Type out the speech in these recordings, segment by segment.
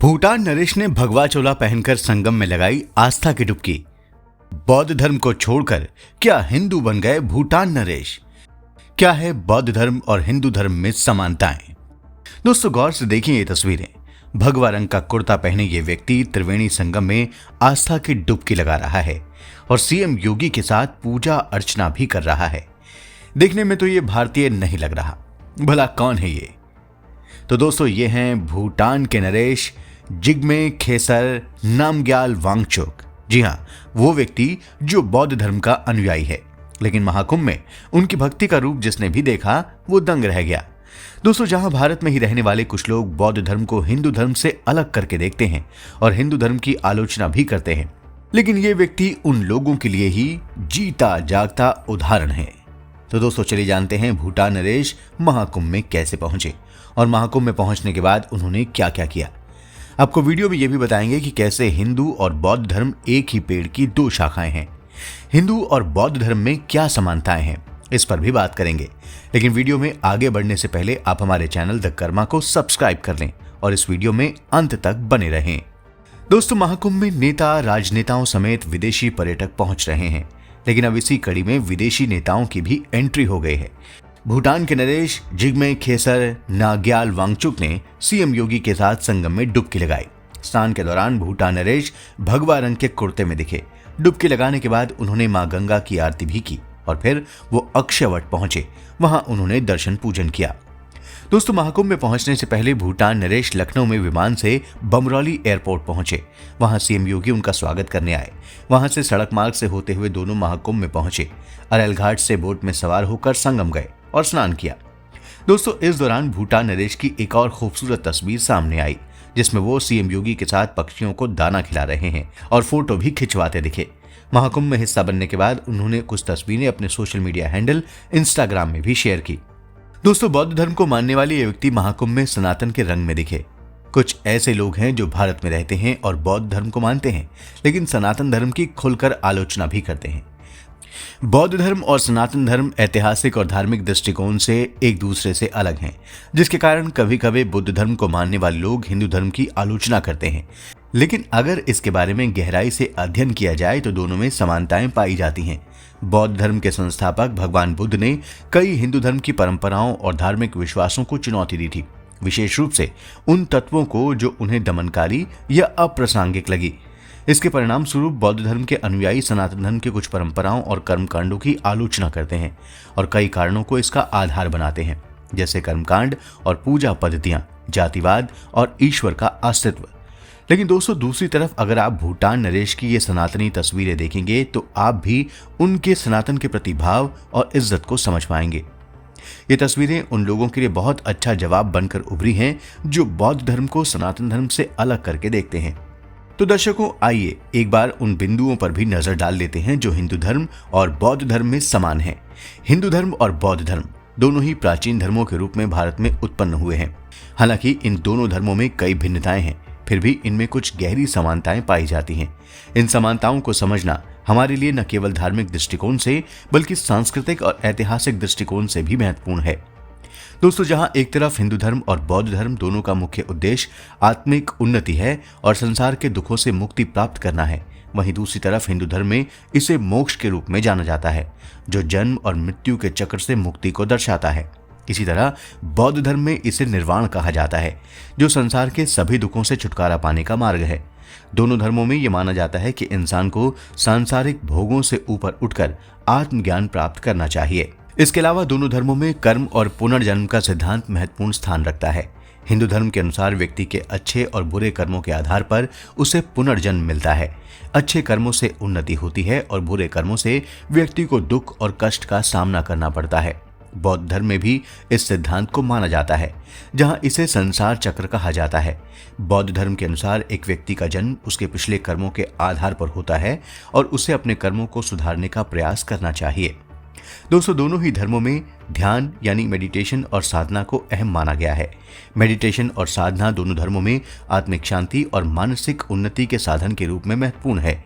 भूटान नरेश ने भगवा चोला पहनकर संगम में लगाई आस्था की डुबकी। बौद्ध धर्म को छोड़कर क्या हिंदू बन गए भूटान नरेश? क्या है बौद्ध धर्म और हिंदू धर्म में समानताएं? दोस्तों, गौर से देखिए ये तस्वीरें। भगवा रंग का कुर्ता पहने ये व्यक्ति त्रिवेणी संगम में आस्था की डुबकी लगा रहा है और सीएम योगी के साथ पूजा अर्चना भी कर रहा है। देखने में तो ये भारतीय नहीं लग रहा, भला कौन है ये? तो दोस्तों, ये हैं भूटान के नरेश जिग्मे खेसर नामग्याल वांगचुक। जी हाँ, वो व्यक्ति जो बौद्ध धर्म का अनुयायी है, लेकिन महाकुंभ में उनकी भक्ति का रूप जिसने भी देखा वो दंग रह गया। दोस्तों, जहां भारत में ही रहने वाले कुछ लोग बौद्ध धर्म को हिंदू धर्म से अलग करके देखते हैं और हिंदू धर्म की आलोचना भी करते हैं, लेकिन ये व्यक्ति उन लोगों के लिए ही जीता जागता उदाहरण है। तो दोस्तों, चलिए जानते हैं भूटान नरेश महाकुंभ में कैसे पहुंचे और महाकुंभ में पहुंचने के बाद उन्होंने क्या क्या किया। आपको वीडियो में यह भी बताएंगे कि कैसे हिंदू और बौद्ध धर्म एक ही पेड़ की दो शाखाएं हैं। हिंदू और बौद्ध धर्म में क्या समानताएं हैं, इस पर भी बात करेंगे। लेकिन वीडियो में आगे बढ़ने से पहले आप हमारे चैनल द कर्मा को सब्सक्राइब कर लें और इस वीडियो में अंत तक बने रहें। दोस्तों, महाकुंभ में नेता राजनेताओं समेत विदेशी पर्यटक पहुंच रहे हैं, लेकिन अब इसी कड़ी में विदेशी नेताओं की भी एंट्री हो गई है। भूटान के नरेश जिग्मे खेसर नामग्याल वांगचुक ने सीएम योगी के साथ संगम में डुबकी लगाई। स्नान के दौरान भूटान नरेश भगवा रंग के कुर्ते में दिखे। डुबकी लगाने के बाद उन्होंने मां गंगा की आरती भी की और फिर वो अक्षयवट पहुंचे। वहां उन्होंने दर्शन पूजन किया। दोस्तों, महाकुंभ में पहुंचने से पहले भूटान नरेश लखनऊ में विमान से बमरौली एयरपोर्ट पहुंचे। वहां सीएम योगी उनका स्वागत करने आए। वहां से सड़क मार्ग से होते हुए दोनों महाकुंभ में पहुंचे। अरैल घाट से बोट में सवार होकर संगम गए और स्नान किया। दोस्तों, इस दौरान भूटान नरेश की एक और खूबसूरत तस्वीर सामने आई, जिसमें वो सीएम योगी के साथ पक्षियों को दाना खिला रहे हैं और फोटो भी खिंचवाते दिखे। महाकुंभ में हिस्सा बनने के बाद उन्होंने कुछ तस्वीरें अपने सोशल मीडिया हैंडल इंस्टाग्राम में भी शेयर की। दोस्तों, बौद्ध धर्म को मानने वाले ये व्यक्ति महाकुंभ में सनातन के रंग में दिखे। कुछ ऐसे लोग हैं जो भारत में रहते हैं और बौद्ध धर्म को मानते हैं, लेकिन सनातन धर्म की खुलकर आलोचना भी करते हैं। बौद्ध धर्म और सनातन धर्म ऐतिहासिक और धार्मिक दृष्टिकोण से एक दूसरे से अलग हैं, जिसके कारण कभी कभी बुद्ध धर्म को मानने वाले लोग हिंदू धर्म की आलोचना करते हैं। लेकिन अगर इसके बारे में गहराई से अध्ययन किया जाए तो दोनों में समानताएं पाई जाती हैं। बौद्ध धर्म के संस्थापक भगवान बुद्ध ने कई हिंदू धर्म की परंपराओं और धार्मिक विश्वासों को चुनौती दी थी, विशेष रूप से उन तत्वों को जो उन्हें दमनकारी या अप्रासंगिक लगी। इसके परिणाम स्वरूप बौद्ध धर्म के अनुयायी सनातन धर्म के कुछ परंपराओं और कर्मकांडों की आलोचना करते हैं और कई कारणों को इसका आधार बनाते हैं, जैसे कर्मकांड और पूजा पद्धतियां, जातिवाद और ईश्वर का अस्तित्व। लेकिन दोस्तों, दूसरी तरफ अगर आप भूटान नरेश की ये सनातनी तस्वीरें देखेंगे तो आप भी उनके सनातन के प्रति भाव और इज्जत को समझ पाएंगे। ये तस्वीरें उन लोगों के लिए बहुत अच्छा जवाब बनकर उभरी हैं जो बौद्ध धर्म को सनातन धर्म से अलग करके देखते हैं। तो दर्शकों, आइए एक बार उन बिंदुओं पर भी नजर डाल लेते हैं जो हिंदू धर्म और बौद्ध धर्म में समान हैं। हिंदू धर्म और बौद्ध धर्म दोनों ही प्राचीन धर्मों के रूप में भारत में उत्पन्न हुए हैं। हालांकि इन दोनों धर्मों में कई भिन्नताएं हैं, फिर भी इनमें कुछ गहरी समानताएं पाई जाती हैं। इन समानताओं को समझना हमारे लिए न केवल धार्मिक दृष्टिकोण से बल्कि सांस्कृतिक और ऐतिहासिक दृष्टिकोण से भी महत्वपूर्ण है। दोस्तों, जहां एक तरफ हिंदू धर्म और बौद्ध धर्म दोनों का मुख्य उद्देश्य आत्मिक उन्नति है और संसार के दुखों से मुक्ति प्राप्त करना है, वहीं दूसरी तरफ हिंदू धर्म में इसे मोक्ष के रूप में जाना जाता है, जो जन्म और मृत्यु के चक्र से मुक्ति को दर्शाता है। इसी तरह बौद्ध धर्म में इसे निर्वाण कहा जाता है, जो संसार के सभी दुखों से छुटकारा पाने का मार्ग है। दोनों धर्मों में यह माना जाता है कि इंसान को सांसारिक भोगों से ऊपर उठकर आत्मज्ञान प्राप्त करना चाहिए। इसके अलावा दोनों धर्मों में कर्म और पुनर्जन्म का सिद्धांत महत्वपूर्ण स्थान रखता है। हिंदू धर्म के अनुसार व्यक्ति के अच्छे और बुरे कर्मों के आधार पर उसे पुनर्जन्म मिलता है। अच्छे कर्मों से उन्नति होती है और बुरे कर्मों से व्यक्ति को दुख और कष्ट का सामना करना पड़ता है। बौद्ध धर्म में भी इस सिद्धांत को माना जाता है, जहां इसे संसार चक्र कहा जाता है। बौद्ध धर्म के अनुसार एक व्यक्ति का जन्म उसके पिछले कर्मों के आधार पर होता है और उसे अपने कर्मों को सुधारने का प्रयास करना चाहिए। दोस्तों, दोनों ही धर्मों में ध्यान यानी मेडिटेशन और साधना को अहम माना गया है। मेडिटेशन और साधना दोनों धर्मों में आत्मिक शांति और मानसिक उन्नति के साधन के रूप में महत्वपूर्ण है।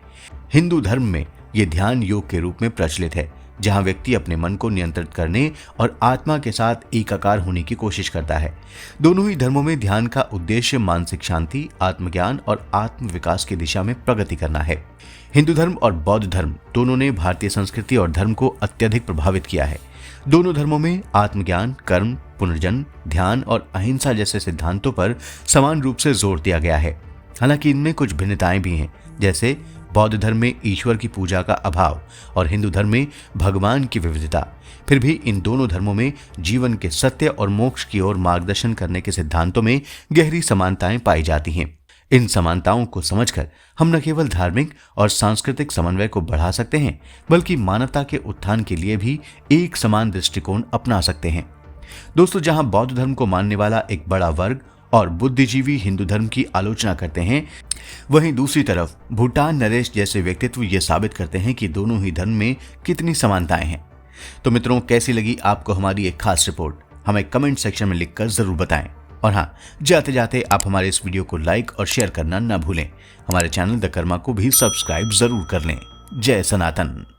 हिंदू धर्म में ये ध्यान योग के रूप में प्रचलित है, जहां व्यक्ति अपने मन को नियंत्रित करने और आत्मा के साथ एकाकार होने की कोशिश करता है। दोनों ही धर्मों में ध्यान का उद्देश्य मानसिक शांति, आत्मज्ञान और आत्म विकास की दिशा में प्रगति करना है। हिंदू धर्म और बौद्ध धर्म दोनों ने भारतीय संस्कृति और धर्म को अत्यधिक प्रभावित किया है। दोनों धर्मों में आत्मज्ञान, कर्म, पुनर्जन्म, ध्यान और अहिंसा जैसे सिद्धांतों पर समान रूप से जोर दिया गया है। हालांकि इनमें कुछ भिन्नताएं भी हैं, जैसे बौद्ध धर्म में ईश्वर की पूजा का अभाव और हिंदू धर्म में भगवान की विविधता। फिर भी इन दोनों धर्मों में जीवन के सत्य और मोक्ष की ओर मार्गदर्शन करने के सिद्धांतों में गहरी समानताएं पाई जाती हैं। इन समानताओं को समझकर हम न केवल धार्मिक और सांस्कृतिक समन्वय को बढ़ा सकते हैं, बल्कि मानवता के उत्थान के लिए भी एक समान दृष्टिकोण अपना सकते हैं। दोस्तों, जहां बौद्ध धर्म को मानने वाला एक बड़ा वर्ग और बुद्धिजीवी हिंदू धर्म की आलोचना करते हैं, वहीं दूसरी तरफ भूटान नरेश जैसे व्यक्तित्व ये साबित करते हैं कि दोनों ही धर्म में कितनी समानताएं हैं। तो मित्रों, कैसी लगी आपको हमारी एक खास रिपोर्ट? हमें कमेंट सेक्शन में लिखकर जरूर बताएं। और हाँ, जाते जाते आप हमारे इस वीडियो को लाइक और शेयर करना ना भूलें। हमारे चैनल द कर्मा को भी सब्सक्राइब जरूर कर लें। जय सनातन।